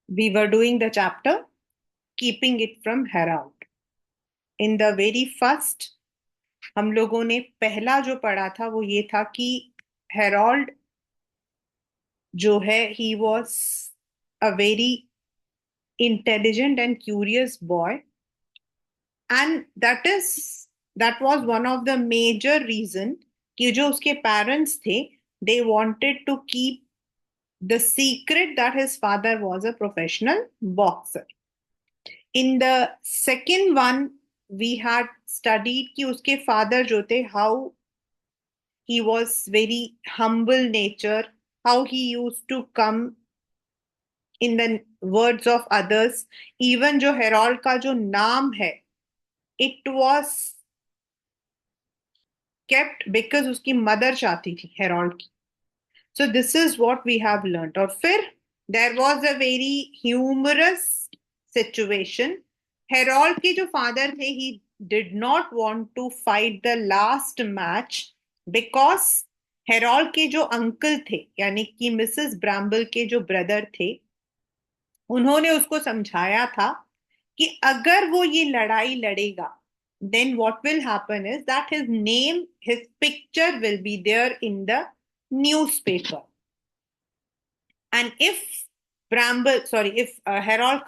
We were doing the chapter Keeping It from Herald. In the very first, हम लोगों ने पहला जो पढ़ा था वो ये था कि हेरोल्ड जो है he was a very intelligent and curious boy and that was one of the major reason कि जो उसके पेरेंट्स थे they wanted to keep the secret that his father was a professional boxer. In the second one we had studied कि उसके father जो थे how he was very humble nature, how he used to come in the words of others. Even जो Harold का जो नाम है it was kept because उसकी मदर चाहती थी हेरोल्ड की. So this is what we have learned. और फिर there was a very humorous situation. Harold के जो फादर थे he did not want to fight the last match because Harold के जो अंकल थे यानी कि मिसेस ब्राम्बल के जो ब्रदर थे उन्होंने उसको समझाया था कि अगर वो ये लड़ाई लड़ेगा then what will happen is that his name, his picture will be there in the newspaper. And if Harold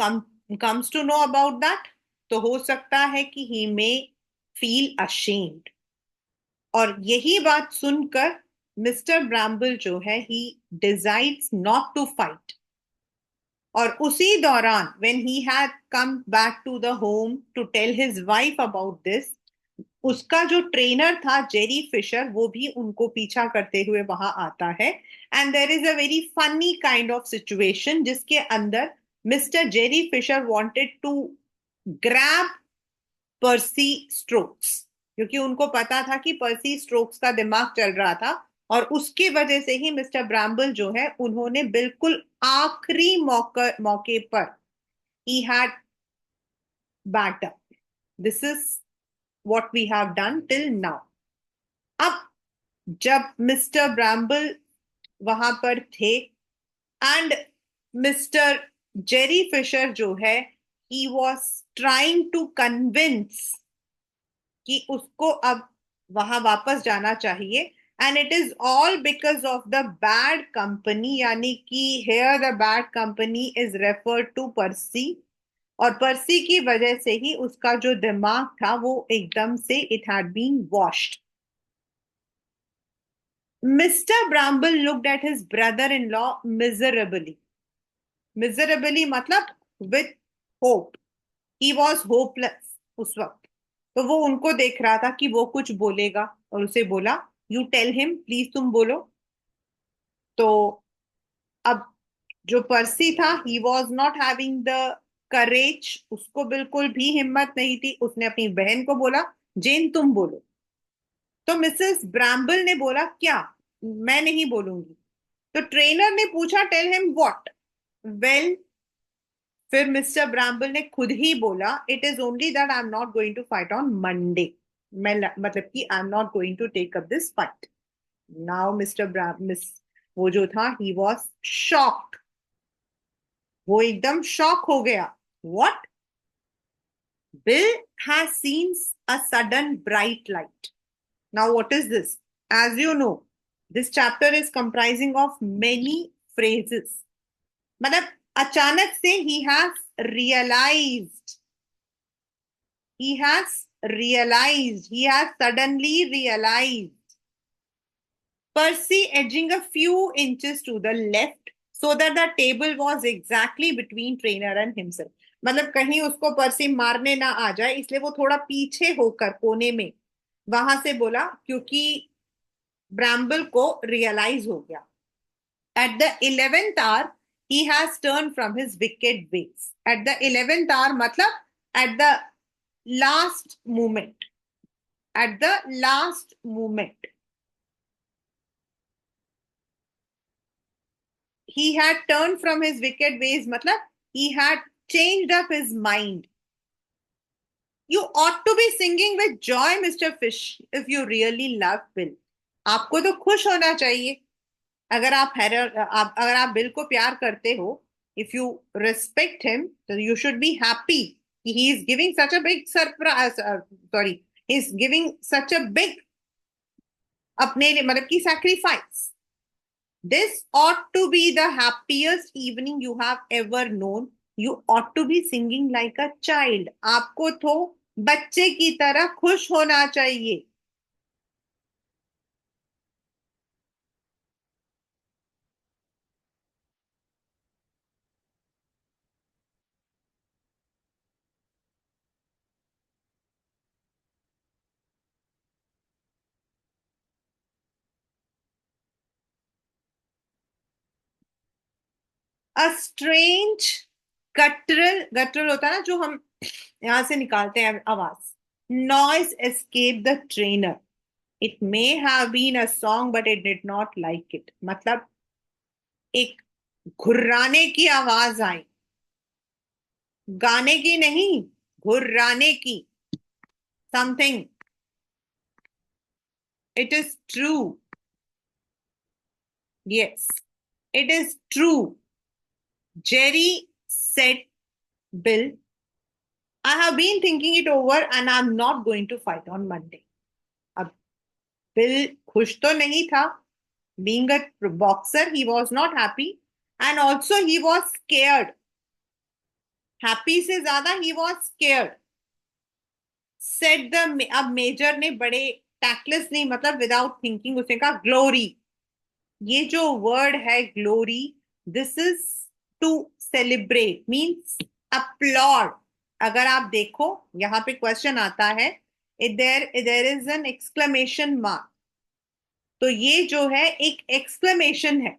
comes to know about that, तो हो सकता है कि he may feel ashamed. और यही बात सुनकर मिस्टर ब्राम्बल जो है he decides not to fight. और उसी दौरान when he had come back to the home to tell his wife about this, उसका जो ट्रेनर था जेरी फिशर वो भी उनको पीछा करते हुए वहां आता है. And there is a very funny kind of situation जिसके अंदर mister Jerry Fisher wanted to grab Percy Strokes क्योंकि उनको पता था कि पर्सी स्ट्रोक्स का दिमाग चल रहा था और उसकी वजह से ही मिस्टर ब्राम्बल जो है उन्होंने बिल्कुल आखिरी मौके पर he had backed up. This is what we have done till now. अब जब मिस्टर ब्राम्बल वहां पर थे एंड मिस्टर जेरी फिशर जो है he was trying to convince कि उसको अब वहां वापस जाना चाहिए and it is all because of the bad company यानी कि here the bad company is referred to Percy. और पर्सी की वजह से ही उसका जो दिमाग था वो एकदम से it had been washed. Mr. Bramble looked at his brother-in-law miserably. Miserably मतलब with hope. He was hopeless उस वक्त. तो वो उनको देख रहा था कि वो कुछ बोलेगा और उसे बोला यू टेल हिम प्लीज तुम बोलो. तो अब जो पर्सी था he was not having the courage. उसको बिल्कुल भी हिम्मत नहीं थी. उसने अपनी बहन को बोला जेन तुम बोलो. तो मिसेस ब्राम्बल ने बोला क्या मैं नहीं बोलूंगी. तो ट्रेनर ने पूछा टेल हिम व्हाट. वेल फिर मिस्टर ब्राम्बल ने खुद ही बोला it is only that I am not going to fight on Monday. मैं मतलब कि I am not going to take up this fight now. Miss वो जो था ही वॉज शॉक्ड. वो एकदम शॉक हो गया. What. Bill has seen a sudden bright light. Now what is this. As you know this chapter is comprising of many phrases. मतलब अचानक से realized he has he has suddenly realized. Percy edging a few inches to the left so that the table was exactly between trainer and himself. मतलब कहीं उसको पर्सी मारने ना आ जाए इसलिए वो थोड़ा पीछे होकर कोने में वहां से बोला क्योंकि ब्राम्बल को रियलाइज हो गया. At the 11th hour, he has turned from his wicked ways. At the 11th hour, matlab, at the last moment. At the last moment. He had turned from his wicked ways, matlab, he had changed up his mind. You ought to be singing with joy, Mr. Fish, if you really love Bill. आपको तो खुश होना चाहिए अगर आप bill को प्यार करते हो. If you respect him, so you should be happy. He is giving such a big surprise. Sorry, he's giving such a big अपने लिए मतलब की sacrifice. This ought to be the happiest evening you have ever known. You ought to be singing like a child. आपको तो बच्चे की तरह खुश होना चाहिए. A strange guttural guttural होता है ना जो हम यहां से निकालते हैं आवाज. Noise escaped the trainer. It may have been a song, but it did not like it. मतलब एक घुर्राने की आवाज आई. गाने की नहीं, घुर्राने की. Something. It is true. Yes, it is true. Jerry said, Bill, I have been thinking it over and I'm not going to fight on Monday. अब bill खुश तो नहीं था. Being a boxer, he was not happy. And also he was scared. Happy से ज्यादा he was scared. Said the अब major ने बड़े टैक्टलेस नहीं मतलब विदाउट थिंकिंग उसने कहा ग्लोरी. ये जो वर्ड है glory, this is to celebrate means applaud. अगर आप देखो यहाँ पे क्वेश्चन आता है, there is an exclamation mark. तो ये जो है एक एक्सक्लेमेशन है.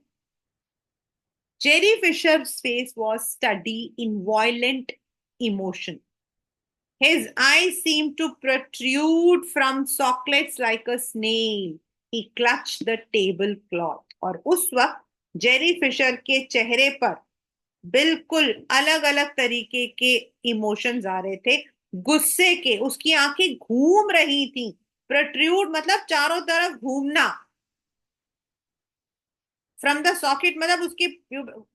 Jerry Fisher's face was study in violent emotion. His eyes seemed to protrude from sockets like a snail. He clutched the tablecloth. और उस वक्त जेरी फिशर के चेहरे पर बिल्कुल अलग अलग तरीके के इमोशंस आ रहे थे. गुस्से के, उसकी आंखें घूम रही थी. प्रोट्रूड मतलब चारों तरफ घूमना. फ्रॉम द सॉकेट मतलब उसकी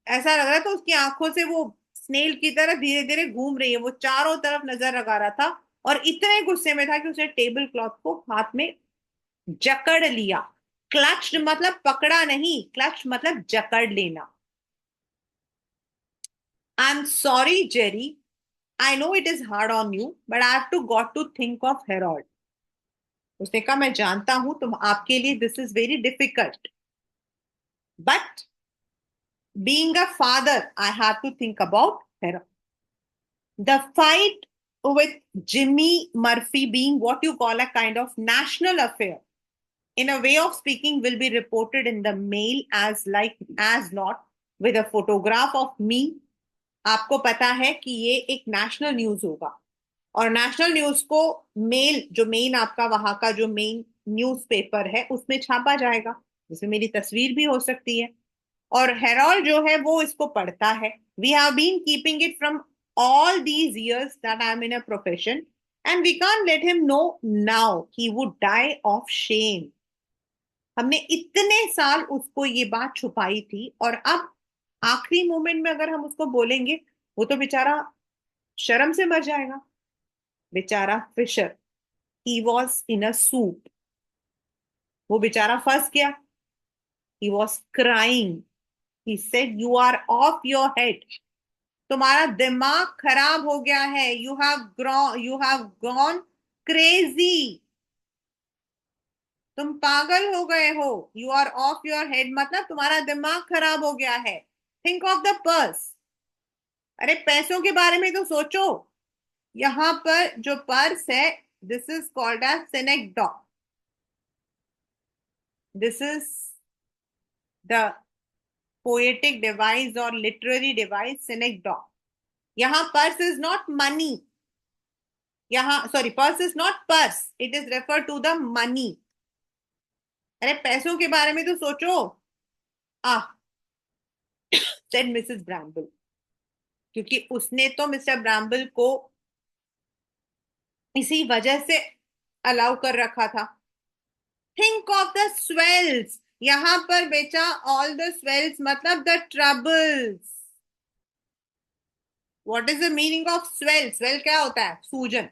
ऐसा लग रहा था उसकी आंखों से वो स्नेल की तरह धीरे धीरे घूम रही है. वो चारों तरफ नजर लगा रहा था और इतने गुस्से में था कि उसने टेबल क्लॉथ को हाथ में जकड़ लिया. क्लच मतलब पकड़ा नहीं, क्लच मतलब जकड़ लेना. I am sorry Jerry, I know it is hard on you but I have to got to think of Harold. उसने कहा मैं जानता हूं तुम आपके लिए this is very difficult but being a father I have to think about Harold. The fight with Jimmy Murphy being what you call a kind of national affair, in a way of speaking, will be reported in the Mail as not with a photograph of me. आपको पता है कि ये एक national news होगा और national news को mail जो मेन आपका वहां का जो मेन न्यूज पेपर है उसमें छापा जाएगा जिसमें मेरी तस्वीर भी हो सकती है. और हेरोल्ड जो है वो इसको पढ़ता है. We have been keeping it from all these years that I'm in a profession, and we can't let him know now. He would die of shame. हमने इतने साल उसको ये बात छुपाई थी और अब आखिरी मोमेंट में अगर हम उसको बोलेंगे वो तो बेचारा शर्म से मर जाएगा. बेचारा Fisher, he was in a soup. वो बेचारा फंस गया. He was crying. He said you are off your head. तुम्हारा दिमाग खराब हो गया है. You have gone crazy. तुम पागल हो गए हो. You are off your head मतलब तुम्हारा दिमाग खराब हो गया है. Think of the purse. अरे पैसों के बारे में तो सोचो. यहां पर जो पर्स है this is called as synecdoche. This is the poetic device और लिटरेरी डिवाइस सिनेक्डॉक. यहाँ पर्स इज नॉट मनी. यहाँ sorry purse is not purse, it is refer to the money. अरे पैसों के बारे में तो सोचो. आ सेड मिसेस ब्रैम्बल, क्योंकि उसने तो मिस्टर ब्रैम्बल को इसी वजह से अलाउ कर रखा था. Think of the swells. यहां पर बेचा ऑल द स्वेल्स मतलब the troubles. What is the meaning of swell? Swell क्या होता है? सूजन।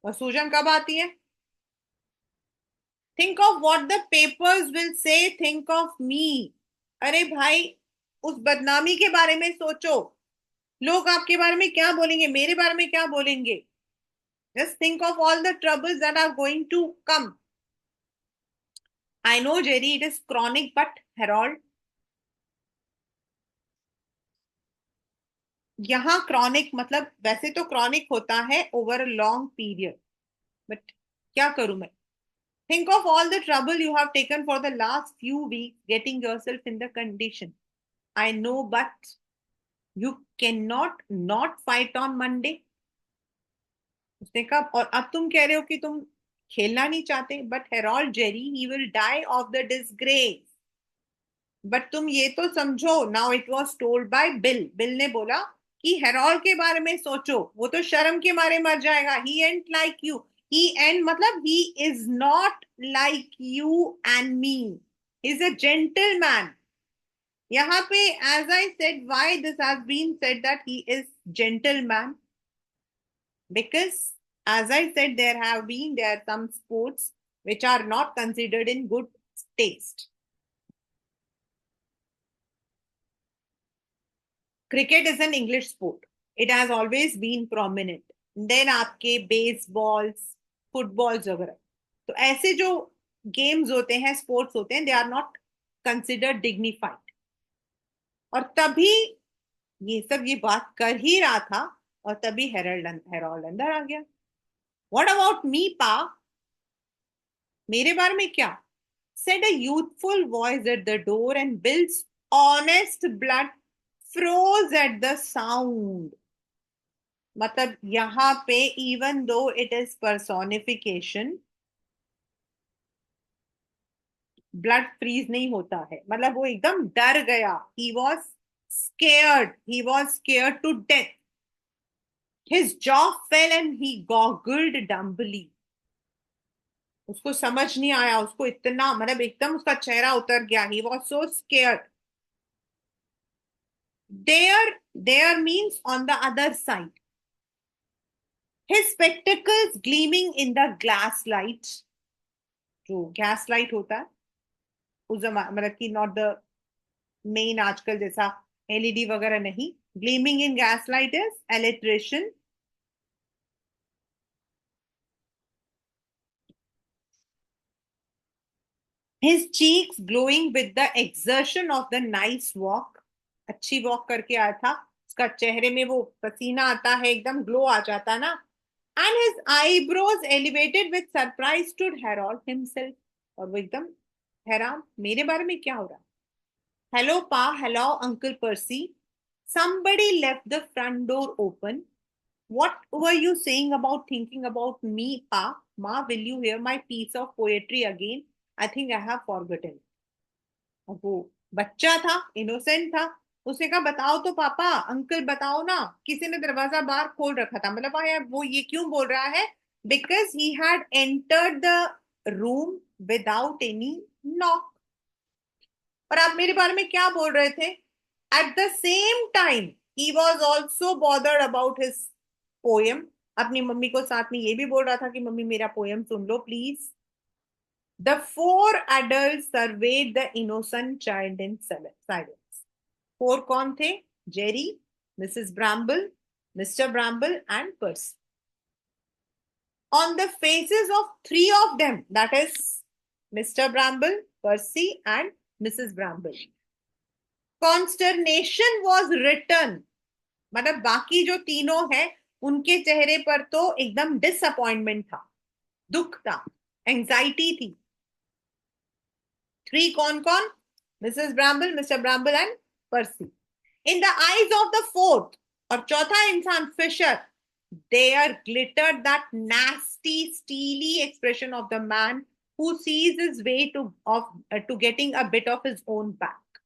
और सूजन कब आती है? Think of what the papers will say, think of me. अरे भाई, उस बदनामी के बारे में सोचो। लोग आपके बारे में क्या बोलेंगे, मेरे बारे में क्या बोलेंगे? Just think of all the troubles that are going to come. I know Jerry, it is chronic, but Harold, यहाँ क्रॉनिक मतलब वैसे तो क्रॉनिक होता है over a long period, but क्या करूं मैं? Think of all the trouble you have taken for the last few weeks getting yourself in the condition. I know, but you cannot not fight on Monday. उसने कहा, और अब तुम कह रहे हो कि तुम खेलना नहीं चाहते, but Harold Jerry, he will die of the disgrace. But तुम ये तो समझो, now it was told by Bill, Bill ने बोला कि हेरोल्ड के बारे में सोचो, वो तो शर्म के मारे मर जाएगा। He and like you, he and मतलब he is not like you and me, he is a gentleman. यहाँ पे as I said, why this has been said that he is gentleman? because as I said, there are some sports which are not considered in good taste. Cricket is an English sport. It has always been prominent. Then आपके baseballs, footballs वगैरह, तो ऐसे जो games होते हैं, sports होते हैं, they are not considered dignified. और तभी ये सब ये बात कर ही रहा था, और तभी हेरोल्ड अंदर आ गया। व्हाट अबाउट मी पा? मेरे बारे में क्या? Said a youthful voice at the door, and Bill's honest blood froze at the sound. मतलब यहाँ पे even though it is personification, blood freeze नहीं होता है, मतलब वो एकदम डर गया। He was scared to death. His jaw fell and he goggled dumbly. उसको समझ नहीं आया, उसको इतना मतलब एकदम उसका चेहरा उतर गया। He was so scared. There means on the other side. His spectacles gleaming in the glass light. जो गैस लाइट होता है उस जमाने मतलब कि नॉट द मेन आजकल जैसा एलईडी वगैरह नहीं, gleaming in gas light is electrician. His cheeks glowing with the exertion of the nice walk. अच्छी वॉक करके आया था, उसका चेहरे में वो पसीना आता है, एकदम ग्लो आ जाता है ना। And his eyebrows elevated with surprise stood Harold himself. और वो एकदम हैरान, मेरे बारे में क्या हो रहा? Hello, Pa. Hello, Uncle Percy. Somebody left the front door open. What were you saying about thinking about me, Pa? Ma, will you hear my piece of poetry again? I think I have forgotten. अब वो बच्चा था, innocent था। उसने कहा, बताओ तो पापा, अंकल बताओ ना। किसी ने दरवाजा बाहर खोल रखा था, मतलब यार वो ये क्यों बोल रहा है? Because he had entered the room without any knock. और आप मेरे बारे में क्या बोल रहे थे? Eight the same time he was also bothered about his poem. अपनी मम्मी को साथ में ये भी बोल रहा था कि मम्मी मेरा poem soon low please. The four adults surveyed the innocent child in silence. Four कौन थे? Jerry, Mrs Bramble, Mr Bramble and Percy. On the faces of three of them, that is Mr. Bramble, Percy and Mrs. Bramble, consternation was written. मतलब बाकी जो तीनों हैं उनके चेहरे पर तो एकदम डिसअपॉइंटमेंट था, दुख था, एंजाइटी थी। थ्री कौन कौन? Mrs Bramble, Mr Bramble and Percy. In the eyes of the fourth, और चौथा इंसान Fisher, there glittered that nasty steely expression of the man who sees his way to getting a bit of his own back.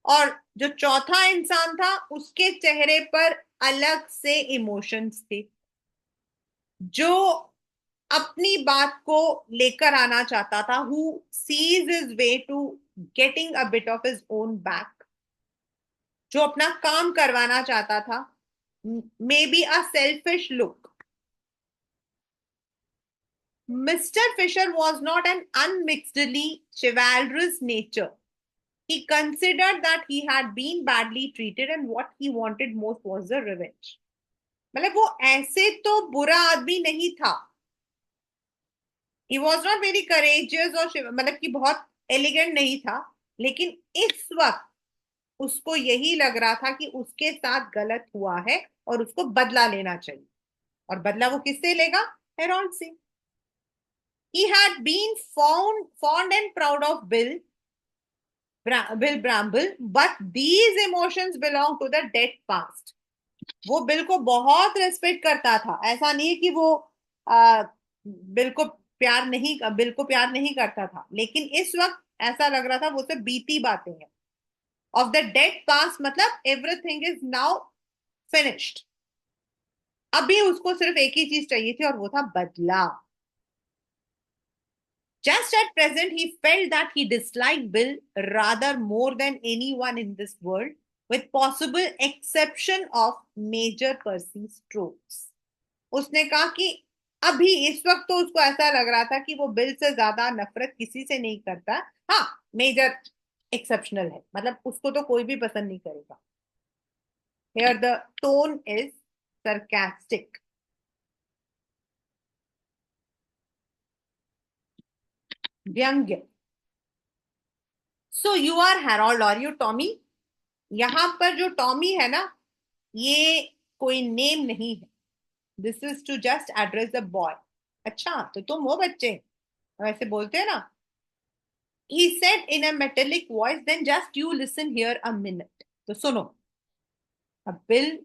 और जो चौथा इंसान था उसके चेहरे पर अलग से इमोशंस थे, जो अपनी बात को लेकर आना चाहता था, who sees his way to getting a bit of his own back. जो अपना काम करवाना चाहता था, may be a selfish look. Mr. Fisher was not an unmixedly chivalrous nature. He considered that he had been badly treated and what he wanted most was the revenge. मतलब वो ऐसे तो बुरा आदमी नहीं था. He was not very courageous और मतलब कि बहुत एलिगेंट नहीं था. लेकिन इस वक्त उसको यही लग रहा था कि उसके साथ गलत हुआ है और उसको बदला लेना चाहिए. और बदला वो किससे लेगा? हेरोल्ड से. He had been fond and proud of Bill Bramble, but these emotions belong to the dead past. वो बिल को बहुत रेस्पेक्ट करता था. ऐसा नहीं है कि वो आ, बिल को प्यार नहीं करता था, लेकिन इस वक्त ऐसा लग रहा था वो सब बीती बातें हैं. ऑफ द डेड पास्ट मतलब एवरीथिंग इज नाउ फिनिश्ड. अभी उसको सिर्फ एक ही चीज चाहिए थी और वो था बदला. Just at present, he felt that he disliked Bill rather more than anyone in this world, with possible exception of Major Percy Stokes. उसने कहा कि अभी इस वक्त तो उसको ऐसा लग रहा था कि वो बिल से ज्यादा नफरत किसी से नहीं करता. हाँ, मेजर एक्सेप्शनल है, मतलब उसको तो कोई भी पसंद नहीं करेगा. Here the tone is sarcastic. व्यंग्य. सो यू आर हैरोल्ड और यू टॉमी. यहां पर जो टॉमी है ना, ये कोई नेम नहीं है. This is to just address the boy. अच्छा तो तुम हो बच्चे, वैसे बोलते हैं ना. he said in a metallic voice, then just you listen here a minute. तो सुनो. अब बिल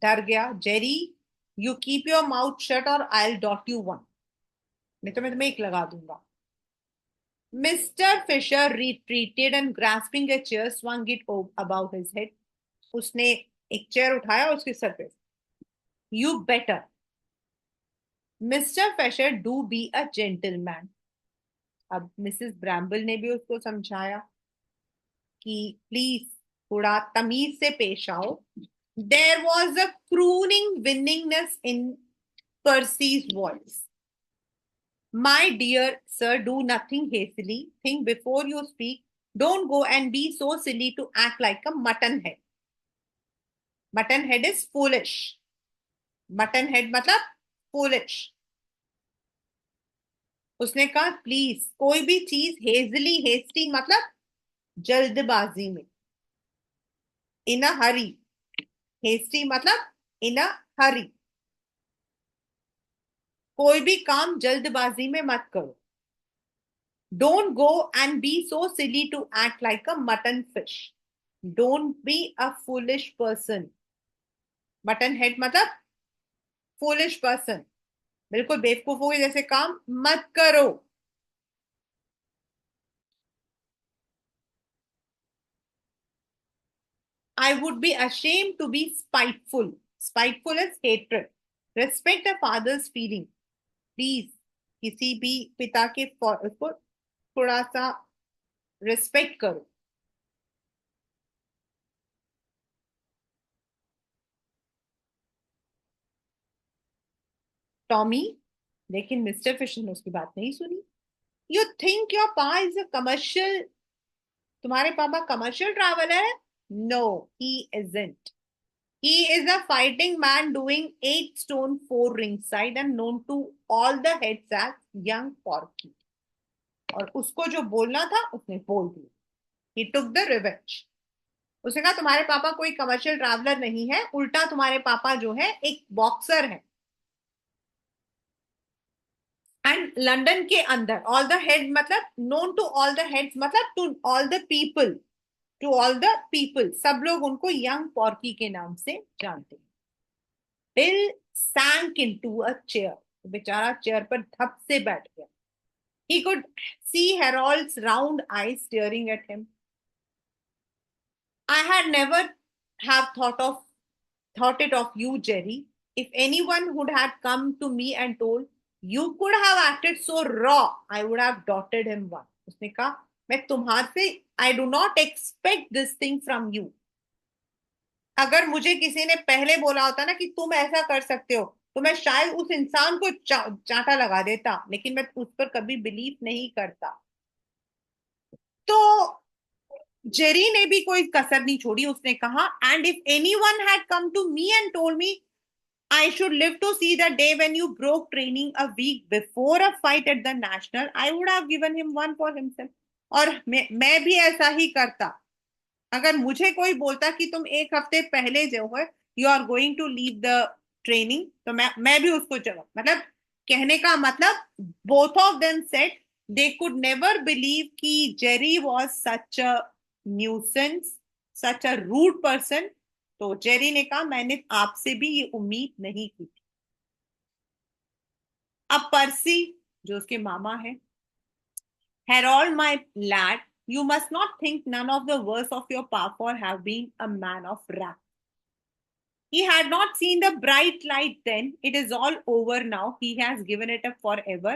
डर गया. Jerry, you keep your mouth shut or I will dot you one. नहीं तो मैं तुम्हें एक लगा दूंगा. Mr Fisher retreated and grasping a chair swung it above his head. उसने एक चेयर उठाया उसके सर पे. You better. Mister Fisher do be a gentleman. अब मिसेस ब्रैम्बल ने भी उसको समझाया कि प्लीज थोड़ा तमीज से पेश आओ. There was a crooning winningness in Percy's voice. My dear sir, do nothing hastily. Think before you speak. Don't go and be so silly to act like a mutton head. Mutton head is foolish. Mutton head मतलब foolish. उसने कहा please कोई भी चीज हेजली, hasty मतलब जल्दबाजी में. इन अ हरी. Hasty मतलब इन अ हरी. कोई भी काम जल्दबाजी में मत करो. Don't go and be so silly to act like a mutton fish. Don't be a foolish person. Mutton head मतलब foolish person. बिल्कुल बेवकूफों के जैसे काम मत करो. I would be ashamed to be spiteful. Spiteful is hatred. Respect a father's feeling. Please, किसी भी पिता के को थोड़ा सा रिस्पेक्ट करो. टॉमी. लेकिन मिस्टर फिशर ने उसकी बात नहीं सुनी. You think your pa is a commercial. तुम्हारे पापा कमर्शियल ट्रैवलर है? No, he isn't. He is a fighting man doing 8 stone 4 ringside and known to all the heads as young Porky. और उसको जो बोलना था उसने बोल दिया. He took the revenge. उसने कहा तुम्हारे पापा कोई कमर्शियल ट्रैवलर नहीं है, उल्टा तुम्हारे पापा जो है एक बॉक्सर है. एंड लंदन के अंदर ऑल द हेड मतलब known to all the heads मतलब to all the people. To all the people सब लोग उनको यंग पॉर्की के नाम से जानते हैं. Bill sank into a chair. बेचारा चेयर पर धप से बैठ गया. He could see Harold's round eyes staring at him. I had never have thought it of you, Jerry. If anyone would had come to me and told you could have acted so raw, I would have dotted him one. उसने कहा मैं तुम्हारे I do not expect this thing from you. अगर मुझे किसी ने पहले बोला होता ना कि तुम ऐसा कर सकते हो, तो मैं शायद उस इंसान को चांटा लगा देता, लेकिन मैं उस पर कभी बिलीव नहीं करता। तो जेरी ने भी कोई कसर नहीं छोड़ी, उसने कहा, and if anyone had come to me and told me I should live to see the day when you broke training a week before a fight at the national, I would have given him one for himself. और मैं भी ऐसा ही करता। अगर मुझे कोई बोलता कि तुम एक हफ्ते पहले जो है you are going to leave the training, तो मैं भी उसको जवाब, मतलब कहने का मतलब both of them said they could never believe कि Jerry was such a nuisance, such a rude person. तो जेरी ने कहा मैंने आपसे भी ये उम्मीद नहीं की थी। अब पर्सी, जो उसके मामा है, Harold, my lad, you must not think none of the worst of your past for have been a man of wrath. He had not seen the bright light then. It is all over now. He has given it up forever.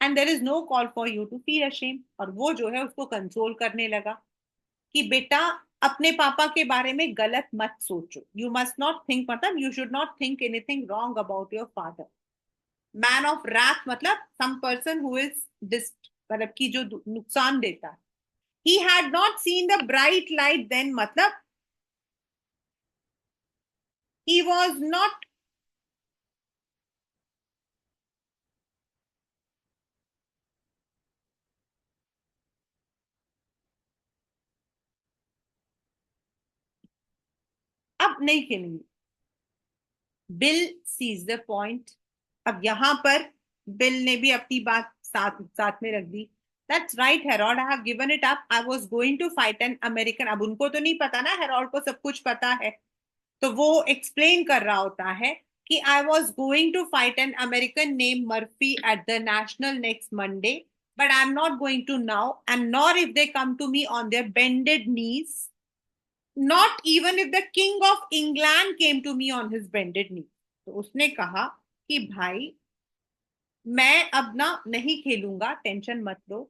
And there is no call for you to feel ashamed. और वो जो है उसको console करने लगा कि बेटा अपने पापा के बारे में गलत मत सोचो। यू मस्ट नॉट थिंक, मतलब you should not think anything wrong about your father. Man of wrath मतलब सम पर्सन हु इज डिस्ट, मतलब की जो नुकसान देता है। He had not seen the bright light then, मतलब he was not। अब नहीं खेलेंगे। Bill sees the point. अब यहां पर बिल ने भी अपनी बात साथ साथ में रख दी। That's right Harold, I have given it up, I was going to fight an American. अब उनको तो नहीं पता ना, हेरोल्ड को सब कुछ पता है। तो वो एक्सप्लेन कर रहा होता है कि I was going to fight an American name Murphy at the national next Monday, but I am not going to now and nor if they come to me on their bended knees, not even if the king of England came to me on his bended knee. तो उसने कहा कि भाई मैं अब ना नहीं खेलूंगा, टेंशन मत लो।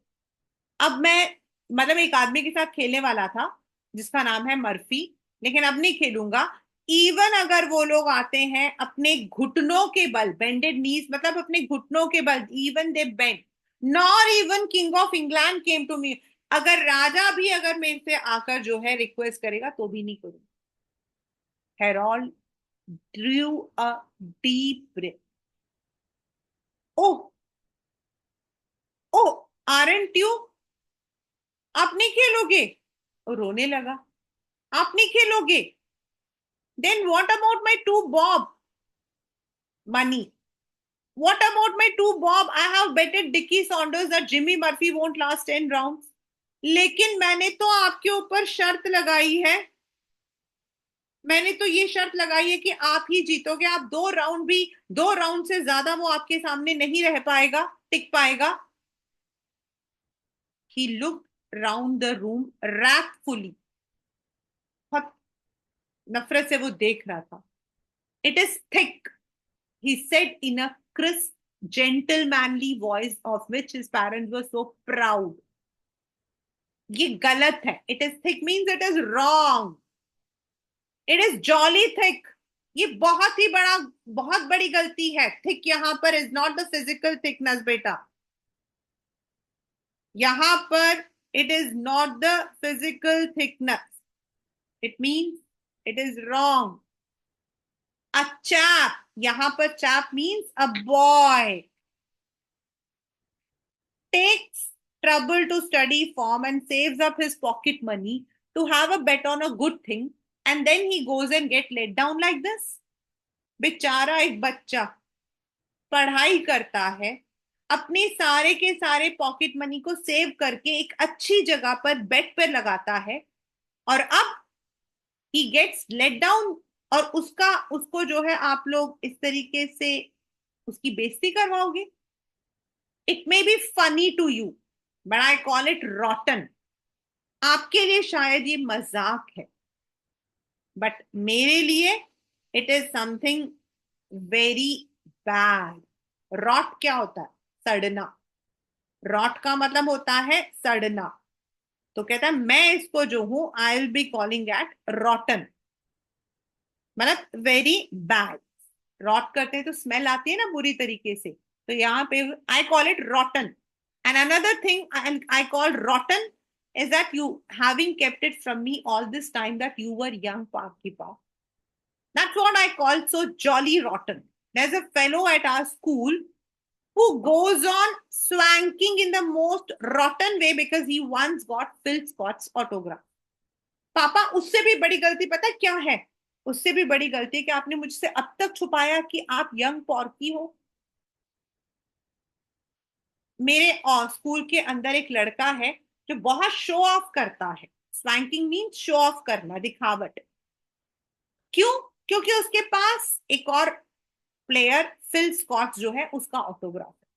अब मैं, मतलब एक आदमी के साथ खेलने वाला था जिसका नाम है मर्फी, लेकिन अब नहीं खेलूंगा। इवन अगर वो लोग आते हैं अपने घुटनों के बल, बेंडेड नीज मतलब अपने घुटनों के बल, even they bend, nor even king of England came to me, अगर राजा भी अगर मेरे से आकर जो है रिक्वेस्ट करेगा तो भी नहीं करूंगा। Harold drew a deep breath. Oh, oh, aren't you, आप नहीं खेलोगे? और रोने लगा। आप नहीं खेलोगे? Then what about my two bob money? What about my two bob? I have betted Dickie Saunders that Jimmy Murphy won't last 10 rounds. लेकिन मैंने तो आपके ऊपर शर्त लगाई है, मैंने तो ये शर्त लगाई है कि आप ही जीतोगे। आप 2 राउंड भी, 2 राउंड से ज्यादा वो आपके सामने नहीं रह पाएगा, टिक पाएगा। He looked round the room wrathfully। बहुत नफरत से वो देख रहा था। It is thick, he said in a crisp, gentlemanly voice of which his parents were so proud। ये गलत है। It is thick means it is wrong. It is jolly thick. ये बहुत ही बड़ा, बहुत बड़ी गलती है। थिक यहां पर is not the physical thickness बेटा, यहां पर it is not the physical thickness, it means it is wrong. A chap, यहां पर chap means a boy, takes trouble to study form and saves up his pocket money to have a bet on a good thing, and then he goes and get let down like this। बेचारा एक बच्चा पढ़ाई करता है, अपने सारे के सारे पॉकेट मनी को सेव करके एक अच्छी जगह पर बेट पर लगाता है, और अब ही गेट्स लेट डाउन, और उसको जो है आप लोग इस तरीके से उसकी बेइज्जती करवाओगे। It may be funny to you but I call it rotten. आपके लिए शायद ये मजाक है, बट मेरे लिए it is something very bad. Rot क्या होता है? सड़ना। रॉट का मतलब होता है सड़ना। तो कहता है मैं इसको जो हूं I will be calling at rotten, मतलब वेरी बैड। रॉट करते हैं तो स्मेल आती है ना बुरी तरीके से, तो यहाँ पे आई call it रॉटन। And another thing I call रॉटन is that you having kept it from me all this time that you were young Parkipa. That's what I call so jolly rotten. There's a fellow at our school who goes on swanking in the most rotten way because he once got Phil Scott's autograph. पापा उससे भी बड़ी गलती पता है क्या है? उससे भी बड़ी गलती है कि आपने मुझसे अब तक छुपाया कि आप यंग पॉर्की हो। मेरे स्कूल के अंदर एक लड़का है जो बहुत शो ऑफ करता है। स्वैंकिंग मीन्स शो ऑफ करना, दिखावट। क्यों? क्योंकि उसके पास एक और प्लेयर फिल स्कॉट जो है उसका ऑटोग्राफ है।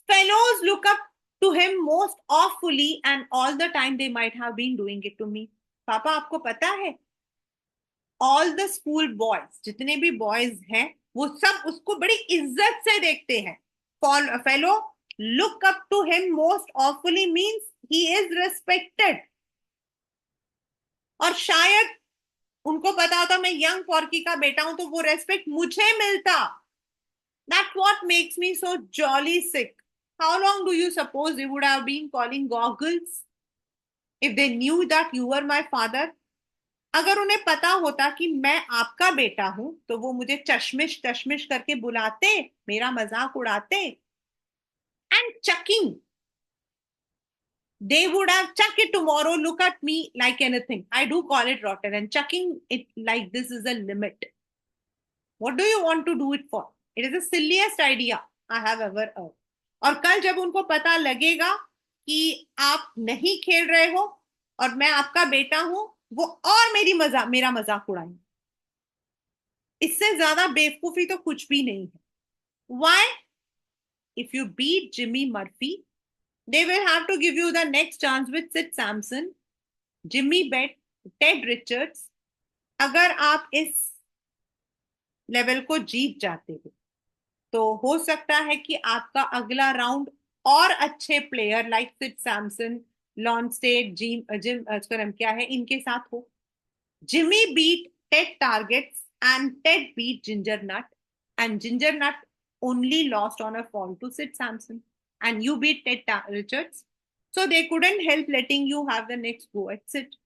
Fellows look up to him most awfully and all the time they might have been doing it to me. पापा आपको पता है ऑल द स्कूल बॉयज, जितने भी बॉयज हैं वो सब उसको बड़ी इज्जत से देखते हैं। Fellow look up to him most awfully means he is respected. और शायद उनको पता होता मैं यंग पॉर्की का बेटा हूं तो वो रेस्पेक्ट मुझे मिलता। That's what makes me so jolly sick. How long do you suppose they would have been calling goggles if they knew that you were my father? अगर उन्हें पता होता कि मैं आपका बेटा हूं तो वो मुझे चश्मिश चश्मिश करके बुलाते, मेरा मजाक उड़ाते। And चकिंग, they would have chuck it tomorrow, look at me like anything. I do call it rotten, and chucking it like this is a limit. What do you want to do it for? It is the silliest idea I have ever heard. और कल जब उनको पता लगेगा कि आप नहीं खेल रहे हो और मैं आपका बेटा हूं, वो और मेरा मजाक उड़ाएंगे। इससे ज्यादा बेवकूफी तो कुछ भी नहीं है। Why? If you beat Jimmy Murphy, they will have to give you the next chance with Sid Sampson, Jimmy Bett, Ted Richards. अगर आप इस लेवल को जीत जाते हो तो हो सकता है कि आपका अगला राउंड और अच्छे player like Sid Samson, Lon State, Jim क्या है इनके साथ हो। Jimmy beat Ted Targets and Ted beat Ginger Nut, and Ginger Nut only lost on a fall to Sid Sampson, and you beat Ted Richards, so they couldn't help letting you have the next go at Sid.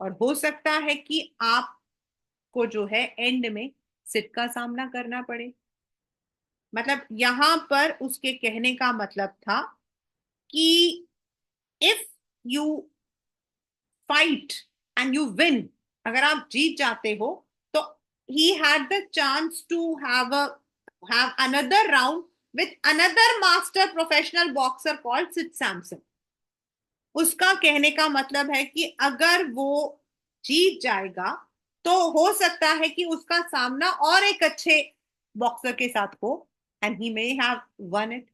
और हो सकता है कि आपको जो है and में सिड का सामना करना पड़े। मतलब यहां पर उसके कहने का मतलब था कि if you fight and you win, अगर आप जीत जाते हो तो he had the chance to have another round with another master professional boxer called Sid Samson. उसका कहने का मतलब है कि अगर वो जीत जाएगा तो हो सकता है कि उसका सामना और एक अच्छे बॉक्सर के साथ हो, and he may have won it.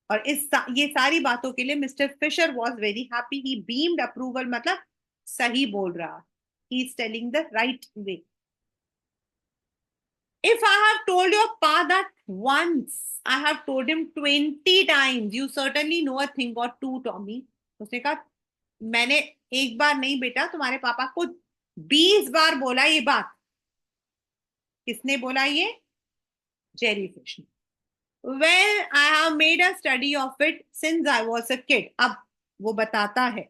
और ये सारी बातों के लिए mister Fisher was very happy, he beamed approval, मतलब सही बोल रहा, he is telling the right way. If I have told your pa that once, I have told him 20 times, you certainly know a thing or two, Tommy. उसने कहा मैंने एक बार नहीं बेटा, तुम्हारे पापा को 20 बार बोला ये बात। किसने बोला ये? जेरी फिश ने। Well, I have made a study of it since I was a kid. अब वो बताता है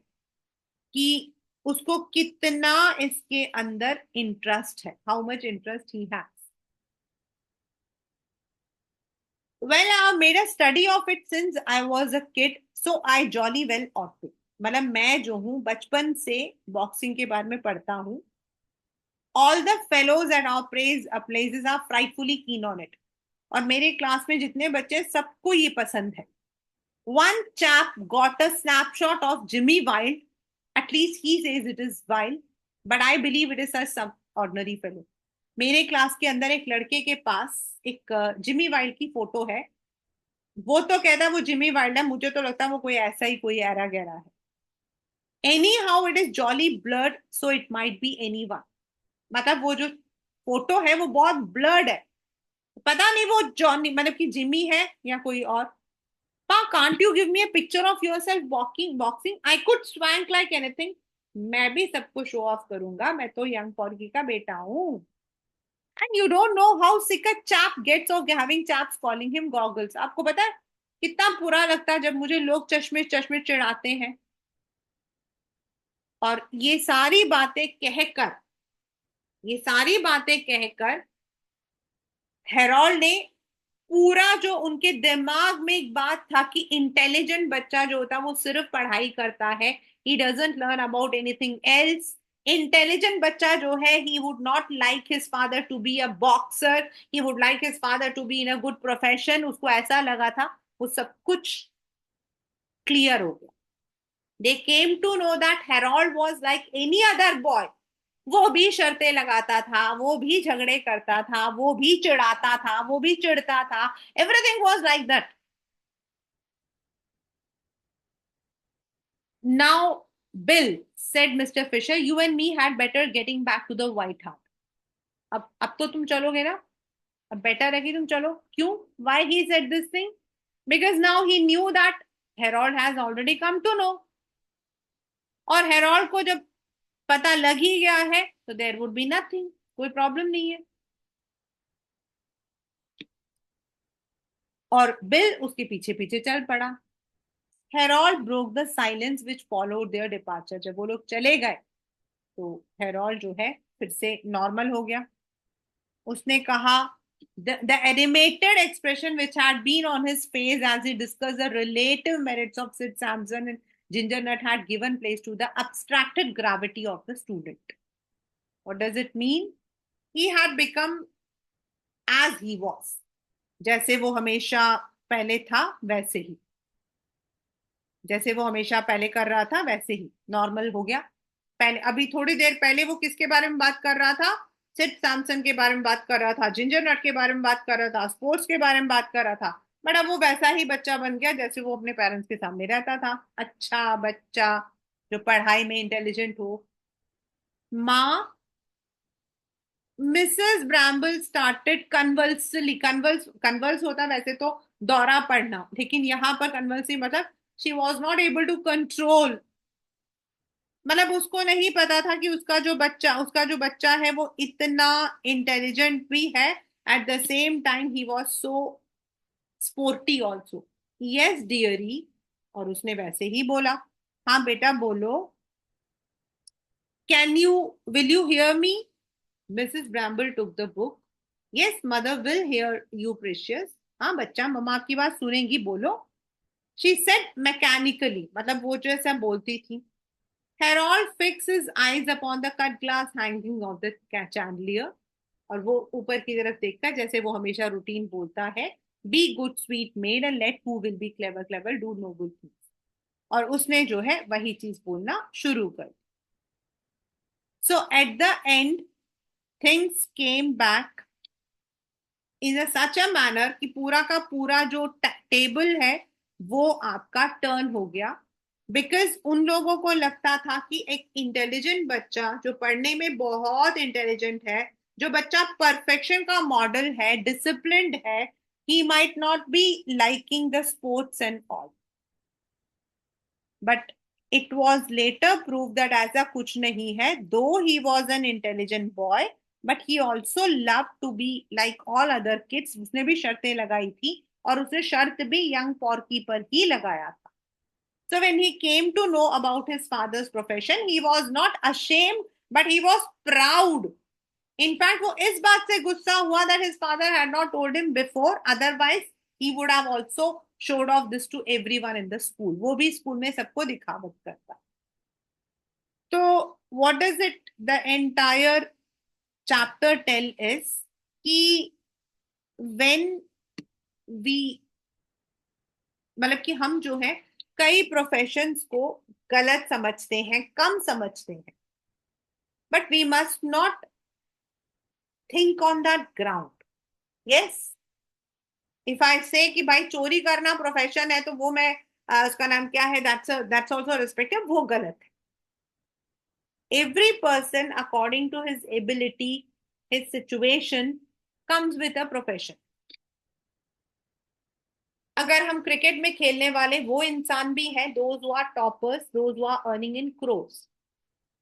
कि उसको कितना इसके अंदर इंटरेस्ट है, how much interest he has. Well, I have made a study of it since I was a kid, so I jolly well ought to. मतलब मैं जो हूँ बचपन से बॉक्सिंग के बारे में पढ़ता हूँ। All the fellows at our places are frightfully keen on it. और मेरे क्लास में जितने बच्चे सबको ये पसंद है। One chap got a snapshot of Jimmy Wild. At least he says it is wild, but I believe it is some ordinary fellow. मेरे क्लास के अंदर एक लड़के के पास एक जिमी वाइल्ड की फोटो है। वो तो कहता है वो जिमी वाइल्ड है, मुझे तो लगता है वो कोई ऐसा ही कोई एरा गहरा है। Any how it is jolly blurred, so it might be any one. मतलब वो जो फोटो है वो बहुत ब्लर्ड है, पता नहीं वो जॉनी मतलब कि जिमी है या कोई और। Pa, can't you give me a picture of yourself boxing? I could swank like anything. मैं भी सबको शो ऑफ करूंगा, मैं तो यंग पॉर्की का बेटा हूँ. And you don't know how sick a chap gets of having chaps calling him goggles. आपको पता है कितना बुरा लगता है जब मुझे लोग चश्मे चश्मे चिढ़ाते हैं. और ये सारी बातें कहकर हेरोल्ड ने पूरा जो उनके दिमाग में एक बात था कि इंटेलिजेंट बच्चा जो होता है वो सिर्फ पढ़ाई करता है, he doesn't learn about anything else. Intelligent बच्चा जो है, he would not like his father to be a boxer, he would like his father to be in a good profession. उसको ऐसा लगा था, वो सब कुछ क्लियर हो गया. They came to know that Harold was like any other boy. वो भी शर्तें लगाता था, वो भी झगड़े करता था, वो भी चिढ़ाता था, वो भी चिढ़ता था. Everything was like that. Now, Bill, said Mr. Fisher, you and me had better getting back to the White Hart. अब तो तुम चलोगे ना. अब बेटर है कि तुम चलो. क्यों? Why he said this thing? Because now he knew that Harold has already come to know. और हेरोल्ड को जब पता लग ही गया है तो देयर वुड बी नथिंग, कोई प्रॉब्लम नहीं है. और बिल उसके पीछे पीछे चल पड़ा. Harold broke the silence which followed there departure. जब वो लोग चले गए तो हेरोल्ड जो है फिर से नॉर्मल हो गया. उसने कहा, the animated expression which had been on his face as he discussed the relative merits of Sid Sampson and Ginger Nut had given place to the abstracted gravity of the student. What does it mean? He had become as he was. जैसे वो हमेशा पहले था वैसे ही, जैसे वो हमेशा पहले कर रहा था वैसे ही नॉर्मल हो गया. पहले अभी थोड़ी देर पहले वो किसके बारे में बात कर रहा था? सिड सैमसन के बारे में बात कर रहा था, जिंजर नट के बारे में बात कर रहा था, स्पोर्ट्स के बारे में बात कर रहा था. बट अब वो वैसा ही बच्चा बन गया जैसे वो अपने पेरेंट्स के सामने रहता था. अच्छा बच्चा जो पढ़ाई में इंटेलिजेंट हो. माँ, मिसेस ब्रैम्बल स्टार्टेड कन्वल्सली. कन्वल्स होता वैसे तो दौरा पड़ना, लेकिन यहाँ पर कन्वल्सली मतलब she was not able to control. मतलब उसको नहीं पता था कि उसका जो बच्चा है वो इतना इंटेलिजेंट भी है. At the same time he was so sporty also. Yes dearie. और उसने वैसे ही बोला, हाँ बेटा बोलो. Will you hear me? Mrs Bramble took the book. Yes mother will hear you precious. हाँ बच्चा, मम्मा आपकी बात सुनेंगी, बोलो. शी सेड मैकेनिकली, मतलब वो जो ऐसा बोलती थी. Harold fixed his eyes upon the cut glass hanging of the chandelier. और वो ऊपर की तरफ देखता जैसे वो हमेशा रूटीन बोलता है, be good sweet maid and let who will be clever clever do noble things. और उसने जो है वही चीज बोलना शुरू कर. So at the end things came back in such a manner कि पूरा का पूरा जो टेबल है वो आपका टर्न हो गया. बिकॉज उन लोगों को लगता था कि एक इंटेलिजेंट बच्चा जो पढ़ने में बहुत इंटेलिजेंट है, जो बच्चा परफेक्शन का मॉडल है, डिसिप्लिन्ड है, he might not be liking the sports and all. But it was later prove that ऐसा कुछ नहीं है. Though he was an intelligent boy but he also love to be like all other kids. उसने भी शर्तें लगाई थी और उसने शर्त भी यंग पॉर्की पर ही लगाया था. So when he came to know about his father's profession, he was not ashamed, but he was proud. In fact, वो इस बात से गुस्सा हुआ that his father had not told him before. Otherwise, he would have also showed off this to everyone in the school. वो भी school में सबको दिखावत करता. तो what does it the entire chapter tell is कि when we मतलब कि हम जो है कई प्रोफेशंस को गलत समझते हैं, कम समझते हैं. But we must not think on that ground. Yes, if I say कि भाई चोरी करना प्रोफेशन है तो वो मैं उसका नाम क्या है, दैट्स आल्सो रिस्पेक्टेड, वो गलत है. Every person according to his ability, his situation comes with a profession. अगर हम क्रिकेट में खेलने वाले वो इंसान भी हैं, those who are toppers, those who are earning in crores,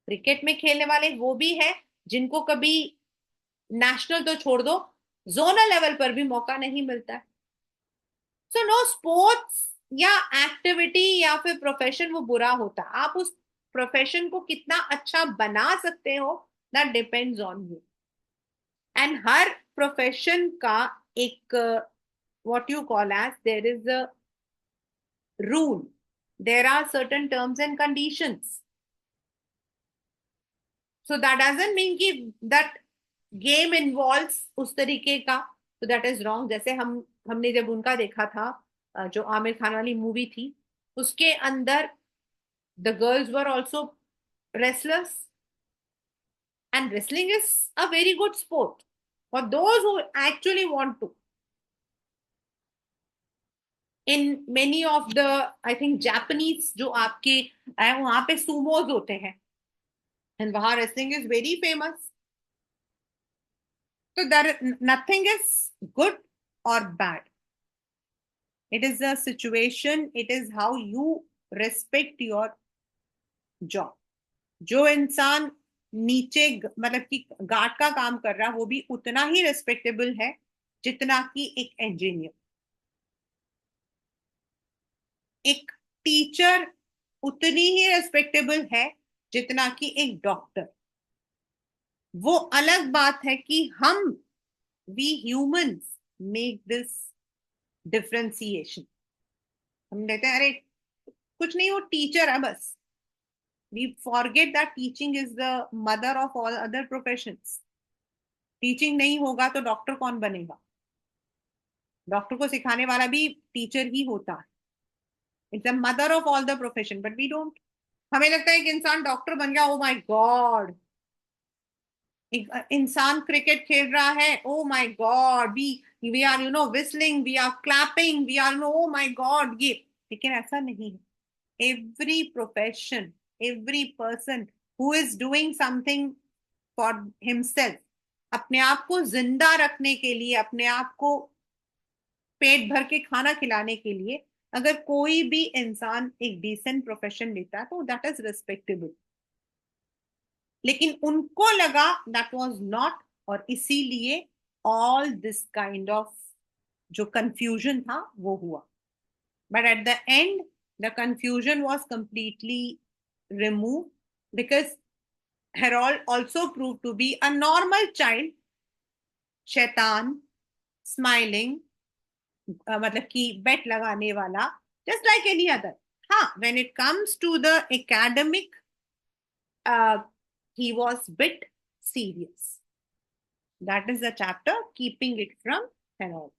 cricket में खेलने वाले वो भी हैं जिनको कभी नेशनल तो छोड़ दो, जोनल लेवल पर भी मौका नहीं मिलता है। सो नो स्पोर्ट्स या एक्टिविटी या फिर प्रोफेशन वो बुरा होता, आप उस प्रोफेशन को कितना अच्छा बना सकते हो, that depends on you. And हर प्रोफेशन का एक what you call as there is a rule, there are certain terms and conditions. So that doesn't mean कि दैट गेम इन्वॉल्व्स उस तरीके का, तो दैट इज रॉन्ग। जैसे हमने जब उनका देखा था जो आमिर खान वाली मूवी थी, उसके अंदर the girls were also wrestlers, and wrestling is a very good sport for those who actually want to. In many of the I think Japanese जो आपके वहां पे सुमोज होते हैं, एंड वहां रेसलिंग इज वेरी फेमस। तो there nothing is good or bad. It is a situation. It is how you respect your job. जो इंसान नीचे मतलब कि गार्ड का काम कर रहा है वो भी उतना ही रेस्पेक्टेबल है जितना कि एक इंजीनियर। एक टीचर उतनी ही रेस्पेक्टेबल है जितना कि एक डॉक्टर। वो अलग बात है कि हम we humans make this differentiation. हम कहते हैं अरे कुछ नहीं, वो टीचर है बस। We forget that teaching is the mother of all other professions. Teaching नहीं होगा तो डॉक्टर कौन बनेगा? डॉक्टर को सिखाने वाला भी टीचर ही होता है। It's the mother of all the profession, but we don't. हमें लगता है कि इंसान डॉक्टर बन गया, ओ माय गॉड। एक इंसान क्रिकेट खेल रहा है, oh my God, we are whistling, we are clapping, we are oh my God ये। लेकिन ऐसा नहीं है। every profession, every person who is doing something for himself, अपने आप को जिंदा रखने के लिए, अपने आप को पेट भर के खाना खिलाने के लिए अगर कोई भी इंसान एक डिसेंट प्रोफेशन लेता है तो दैट इज रिस्पेक्टेबल। लेकिन उनको लगा दैट वाज नॉट, और इसीलिए ऑल दिस काइंड ऑफ जो कंफ्यूजन था वो हुआ। But at the end, the confusion was completely removed because Harold also proved to be a normal child, शैतान, स्माइलिंग, मतलब कि बेट लगाने वाला, just like any other. हाँ, when it comes to the academic, uh, he was bit serious. That is the chapter, keeping it from Harold.